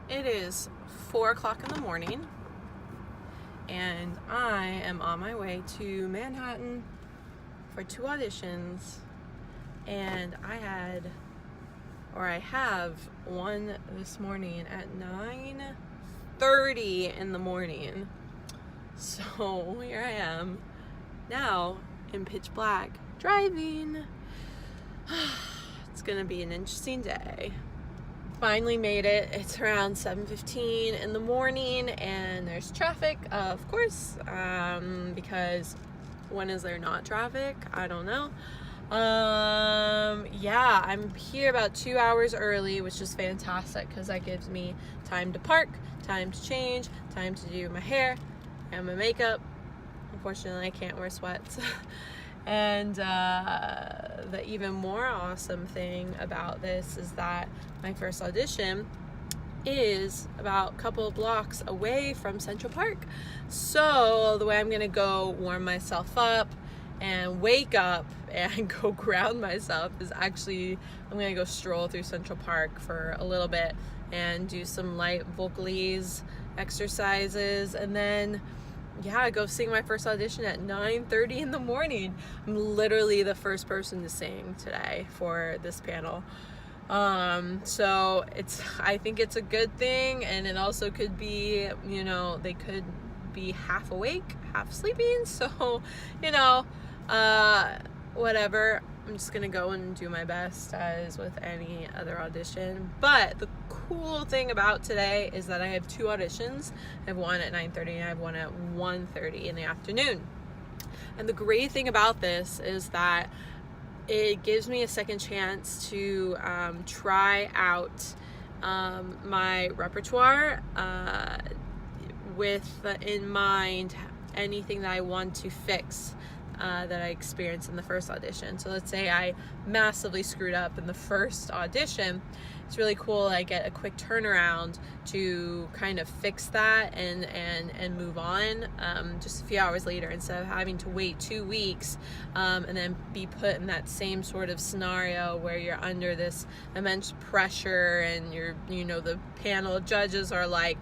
It is 4 o'clock in the morning, and I am on my way to Manhattan for 2 auditions, and I have one this morning at 9:30 in the morning. So here I am now in pitch black driving. It's gonna be an interesting day. Finally made it. It's around 7:15 in the morning, and there's traffic, of course, because when is there not traffic? I don't know. Yeah, I'm here about 2 hours early, which is fantastic because that gives me time to park, time to change, time to do my hair and my makeup. Unfortunately, I can't wear sweats. And the even more awesome thing about this is that my first audition is about a couple of blocks away from Central Park. So the way I'm gonna go warm myself up and wake up and go ground myself is actually I'm gonna go stroll through Central Park for a little bit and do some light vocalese exercises, and then go sing my first audition at 9:30 in the morning. I'm literally the first person to sing today for this panel. So I think it's a good thing, and it also could be, they could be half awake, half sleeping. So, whatever. I'm just gonna go and do my best as with any other audition. But the cool thing about today is that I have 2 auditions. I have one at 9:30 and I have one at 1:30 in the afternoon. And the great thing about this is that it gives me a second chance to try out my repertoire with in mind anything that I want to fix that I experienced in the first audition. So let's say I massively screwed up in the first audition. It's really cool. I get a quick turnaround to kind of fix that and move on just a few hours later, instead of having to wait 2 weeks and then be put in that same sort of scenario where you're under this immense pressure and the panel of judges are like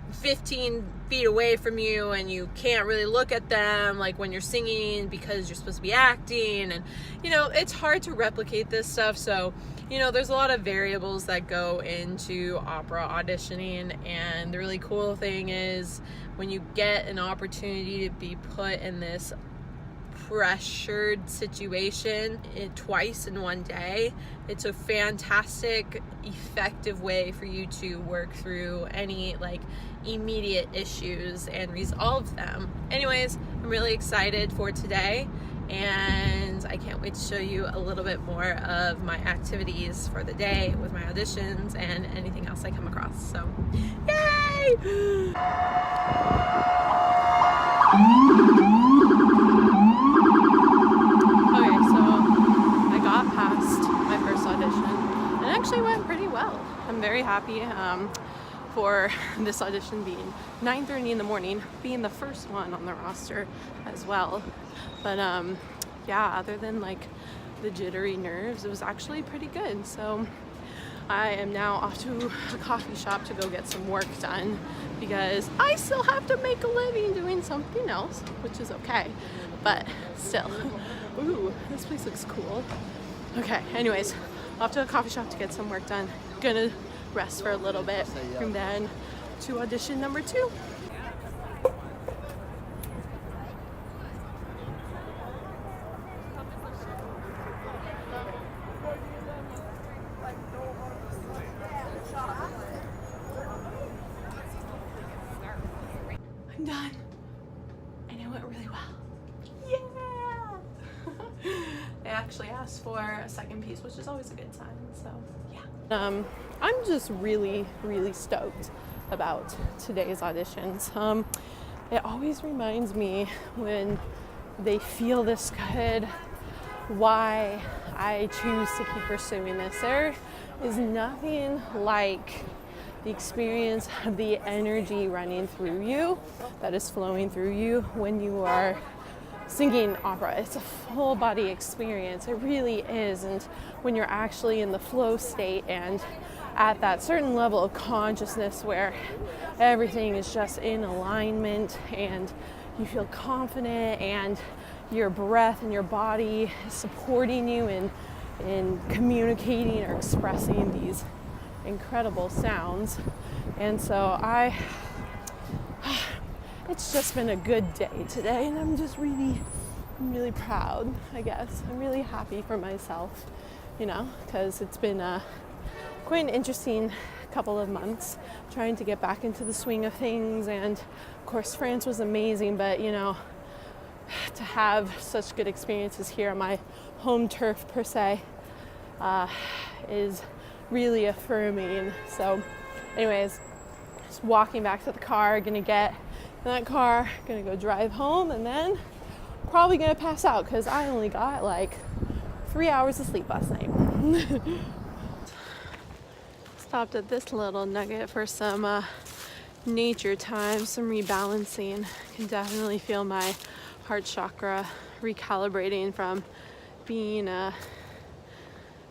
15 feet away from you and you can't really look at them like when you're singing because you're supposed to be acting, and it's hard to replicate this stuff. So there's a lot of variables that go into opera auditioning, and the really cool thing is when you get an opportunity to be put in this pressured situation twice in one day, it's a fantastic, effective way for you to work through any immediate issues and resolve them. Anyways, I'm really excited for today, and I can't wait to show you a little bit more of my activities for the day with my auditions and anything else I come across. So, yay! Okay, so I got past my first audition and it actually went pretty well. I'm very happy for this audition being 9:30 in the morning, being the first one on the roster as well. But other than the jittery nerves, it was actually pretty good. So I am now off to a coffee shop to go get some work done because I still have to make a living doing something else, which is okay, but still. Ooh, this place looks cool. Okay, anyways, off to a coffee shop to get some work done. Gonna rest for a little bit and then to audition number 2. I'm done, and it went really well. Yeah! They actually asked for a second piece, which is always a good sign, so yeah. I'm just really, really stoked about today's auditions. It always reminds me when they feel this good, why I choose to keep pursuing this. There is nothing like the experience of the energy running through you, that is flowing through you when you are singing opera. It's a full body experience. It really is. And when you're actually in the flow state and at that certain level of consciousness where everything is just in alignment and you feel confident and your breath and your body is supporting you in communicating or expressing these incredible sounds. And so it's just been a good day today, and I'm really proud, I guess. I'm really happy for myself, because it's been quite an interesting couple of months trying to get back into the swing of things. And of course, France was amazing, but to have such good experiences here on my home turf per se is really affirming. So anyways, just walking back to the car, gonna get in that car, gonna go drive home, and then probably gonna pass out because I only got like 3 hours of sleep last night. Stopped at this little nugget for some nature time, some rebalancing. Can definitely feel my heart chakra recalibrating from being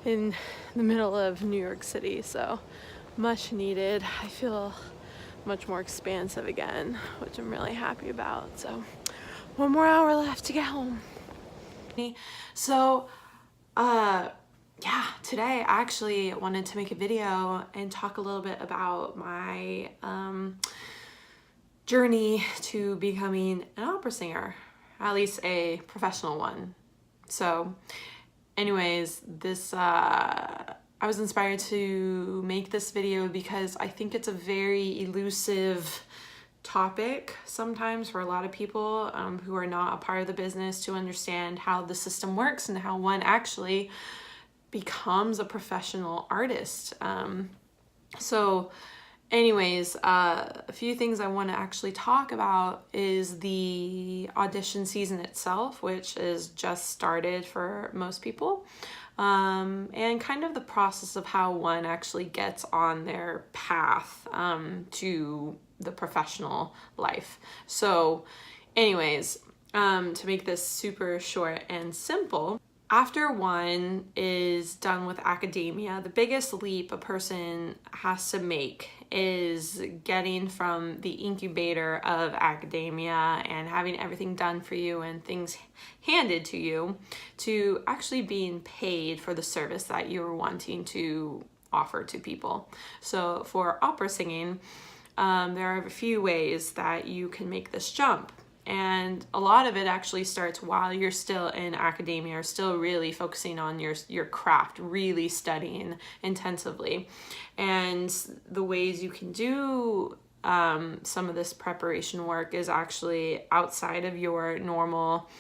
in the middle of New York City. So much needed. I feel much more expansive again, which I'm really happy about. So 1 more hour left to get home. So today I actually wanted to make a video and talk a little bit about my journey to becoming an opera singer, at least a professional one. So anyways, I was inspired to make this video because I think it's a very elusive topic sometimes for a lot of people who are not a part of the business to understand how the system works and how one actually becomes a professional artist. So anyways, a few things I want to actually talk about is the audition season itself, which is just started for most people. And kind of the process of how one actually gets on their path to the professional life. So anyways, to make this super short and simple, after one is done with academia, the biggest leap a person has to make is getting from the incubator of academia and having everything done for you and things handed to you to actually being paid for the service that you're wanting to offer to people. So for opera singing, there are a few ways that you can make this jump. And a lot of it actually starts while you're still in academia or still really focusing on your craft, really studying intensively. And the ways you can do some of this preparation work is actually outside of your normal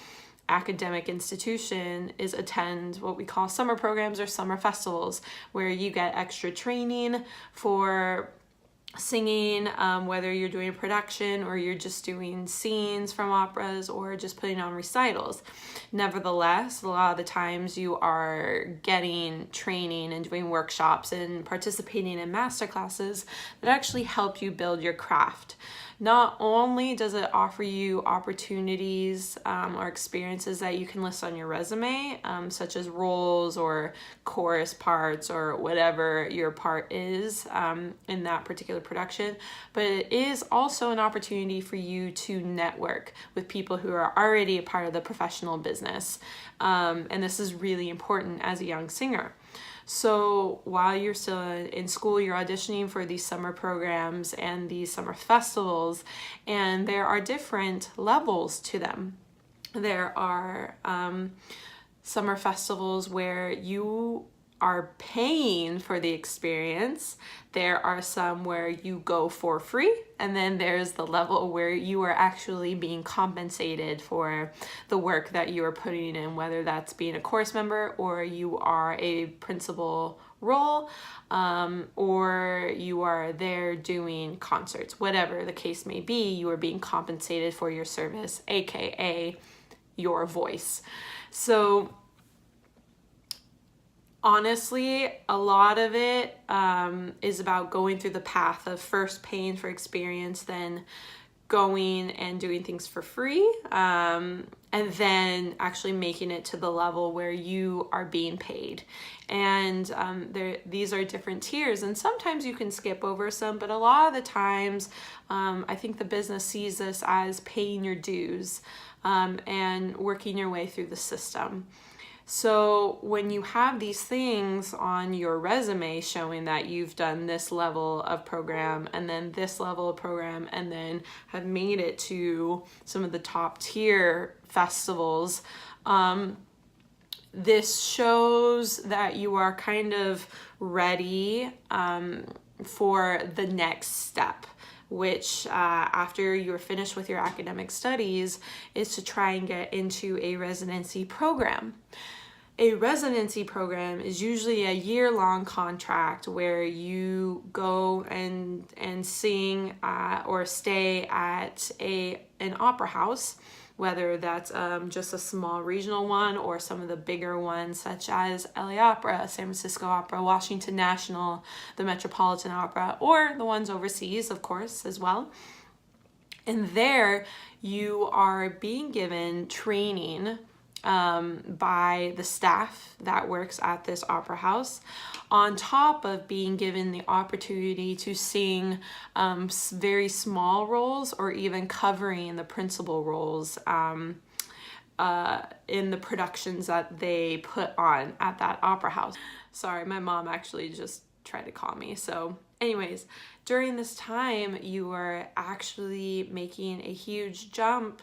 academic institution is attend what we call summer programs or summer festivals, where you get extra training for singing, whether you're doing a production or you're just doing scenes from operas or just putting on recitals. Nevertheless, a lot of the times you are getting training and doing workshops and participating in master classes that actually help you build your craft. Not only does it offer you opportunities or experiences that you can list on your resume, such as roles or chorus parts or whatever your part is in that particular production, but it is also an opportunity for you to network with people who are already a part of the professional business. And this is really important as a young singer. So while you're still in school, you're auditioning for these summer programs and these summer festivals, and there are different levels to them. There are summer festivals where you are paying for the experience. There are some where you go for free, and then there's the level where you are actually being compensated for the work that you are putting in, whether that's being a chorus member or you are a principal role, or you are there doing concerts. Whatever the case may be, you are being compensated for your service, aka your voice. So honestly, a lot of it is about going through the path of first paying for experience, then going and doing things for free, and then actually making it to the level where you are being paid. And these are different tiers, and sometimes you can skip over some, but a lot of the times I think the business sees this as paying your dues and working your way through the system. So when you have these things on your resume showing that you've done this level of program and then this level of program and then have made it to some of the top tier festivals, this shows that you are kind of ready for the next step, which after you're finished with your academic studies is to try and get into a residency program. A residency program is usually a year-long contract where you go and sing or stay at an opera house, whether that's just a small regional one or some of the bigger ones such as LA Opera, San Francisco Opera, Washington National, the Metropolitan Opera, or the ones overseas, of course, as well. And there you are being given training by the staff that works at this opera house, on top of being given the opportunity to sing very small roles or even covering the principal roles in the productions that they put on at that opera house. Sorry, my mom actually just tried to call me. So anyways, during this time, you are actually making a huge jump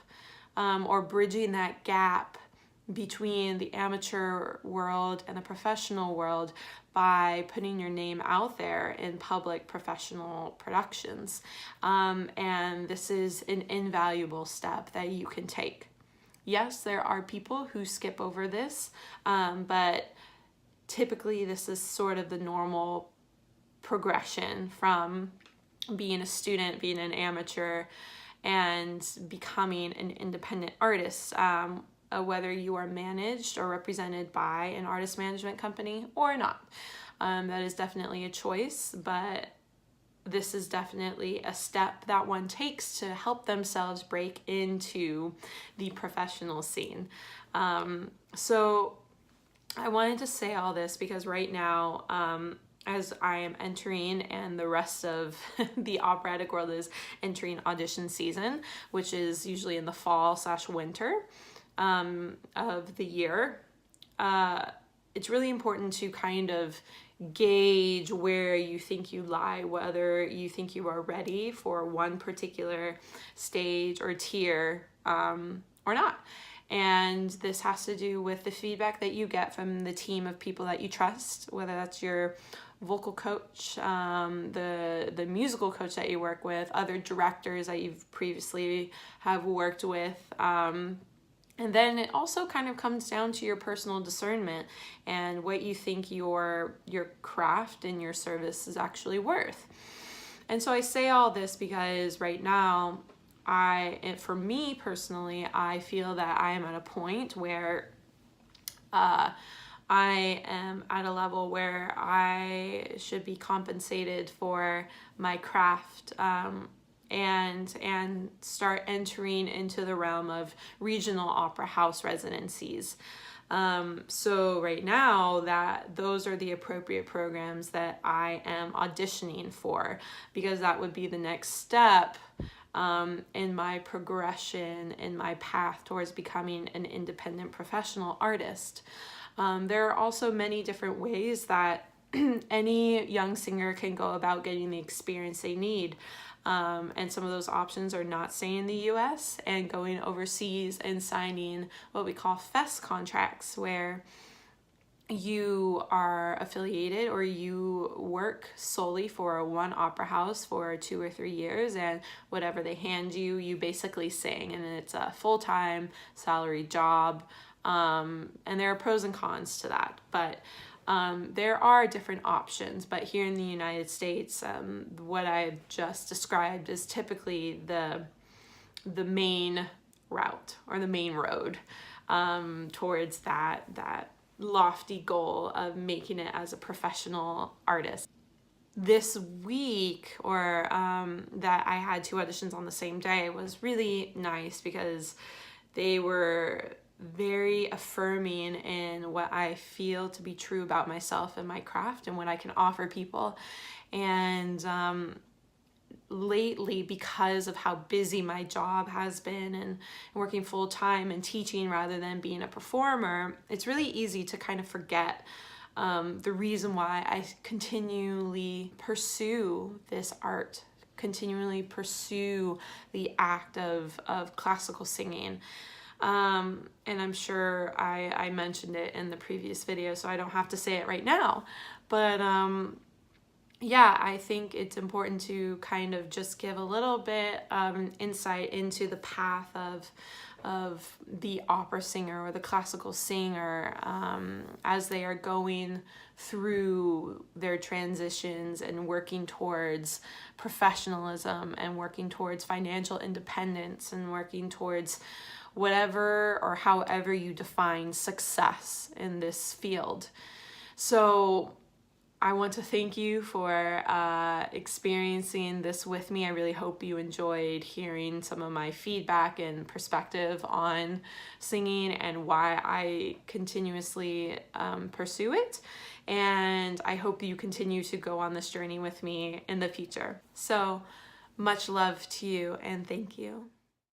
or bridging that gap between the amateur world and the professional world by putting your name out there in public professional productions. And this is an invaluable step that you can take. Yes, there are people who skip over this, but typically this is sort of the normal progression from being a student, being an amateur, and becoming an independent artist. Whether you are managed or represented by an artist management company or not. That is definitely a choice, but this is definitely a step that one takes to help themselves break into the professional scene. So I wanted to say all this because right now, as I am entering and the rest of the operatic world is entering audition season, which is usually in the fall/winter, of the year, it's really important to kind of gauge where you think you lie, whether you think you are ready for one particular stage or tier or not. And this has to do with the feedback that you get from the team of people that you trust, whether that's your vocal coach, the musical coach that you work with, other directors that you've previously have worked with, and then it also kind of comes down to your personal discernment and what you think your craft and your service is actually worth. And so I say all this because right now, for me personally, I feel that I am at a point where I am at a level where I should be compensated for my craft, and start entering into the realm of regional opera house residencies. So right now those are the appropriate programs that I am auditioning for, because that would be the next step in my progression, in my path towards becoming an independent professional artist. There are also many different ways that any young singer can go about getting the experience they need. And some of those options are not staying in the US and going overseas and signing what we call FES contracts, where you are affiliated or you work solely for one opera house for 2 or 3 years, and whatever they hand you, you basically sing, and it's a full-time salary job. And there are pros and cons to that, but there are different options. But here in the United States, what I've just described is typically the main route or the main road towards that lofty goal of making it as a professional artist. this week, or that I had 2 auditions on the same day, was really nice because they were very affirming in what I feel to be true about myself and my craft and what I can offer people. And lately, because of how busy my job has been and working full time and teaching rather than being a performer, it's really easy to kind of forget the reason why I continually pursue this art, continually pursue the act of classical singing. And I'm sure I mentioned it in the previous video, so I don't have to say it right now. But yeah, I think it's important to kind of just give a little bit insight into the path of the opera singer or the classical singer as they are going through their transitions and working towards professionalism and working towards financial independence and working towards whatever or however you define success in this field. So I want to thank you for experiencing this with me. I really hope you enjoyed hearing some of my feedback and perspective on singing and why I continuously pursue it. And I hope you continue to go on this journey with me in the future. So much love to you, and thank you.